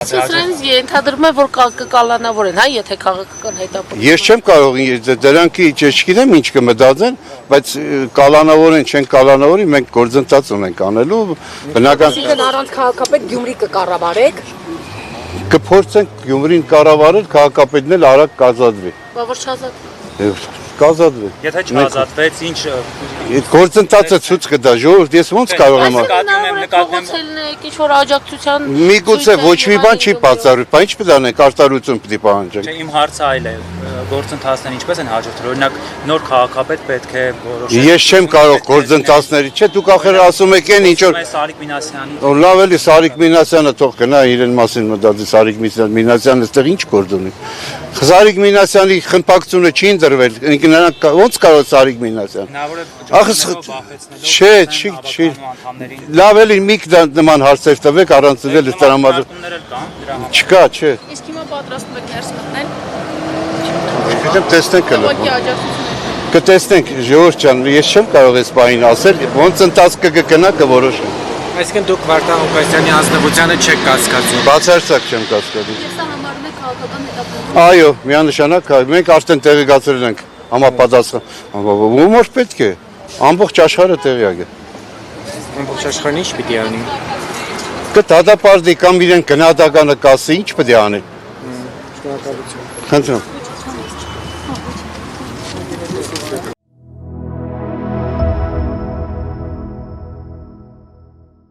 Սրանից ենթադրում է, որ կկալանավորեն, հա, եթե քաղաքական հետապնդում։ Ես չեմ կարող դրանքի չգիտեմ ինչ կմտածեն, բայց կալանավորեն, չեն կալանավորի, մենք գործընթաց ունենք անելու, բնական Այսինքն առանց քաղաքապետ Գյումրի կկառավարեք։ Կփորձենք Գյումրին կառավարել, քաղաքապետն էլ արագ կազատվի։ Բա որ չազատվի։ Կազատվի։ Եթե չազատվեց, ինչ Գործընթացը ցույց կտա, ժողովուրդ, ես ոնց կարող եմ ինչ որ աջակցության Միգուցե ոչ մի բան չի բացառում, բայց ինչ պետք է անենք, արտարություն պետք է պահանջենք։ Չէ, իմ հարցը այլ է, գործընթացներն ինչպես են հաջորդել, օրինակ նոր քաղաքապետ պետք է որոշել։ Ես չեմ կարող գործընթացների, չէ, դուք ախր ասում եք այն ինչ որ Սարիկ Մինասյանի լավ էլի Սարիկ Մինասյանը թող գնա իրեն մասին մտածի Սարիկ Մինասյանը այստեղ ինչ գործ ունի։ Սարիկ Մինասյանի խմբակցությունը չի ընդրվել, նրանք ոնց կարող Սարիկ Մինասյան։ Չէ, լավ էլի մի նման հարցեր տվեք առանց դել տրամադրել։ Չկա, չէ։ Իսկ հիմա պատրաստվում եք ներս մտնել։ Գիտեմ տեսնենք հələ։ Ուղղակի աջակցություն։ Կտեսնենք, ժողովուրդ ջան, ես չեմ կարող այս բանին ասել, ոնց ընթաց կգնա կորոշենք։ Այսինքն դուք Վարդան Ղուկասյանի ազնվությանը չեք կասկածում։ Բացարձակ չեմ կասկածում։ Ես համարում եք քաղաքական հետապնդում։ Այո, միանշանակ, մենք արդեն տեղեկացրել ենք համապատասխան։ Ումոր պետք է, ամբողջ աշխարհը տեղյակ է։ Ամբողջ աշխարհն ինչ պիտի անի։ Կդատապարտի կամ իրեն գնահատականը կասի, ինչ պետք է անի։ Շնորհակալություն։ Խնդրում։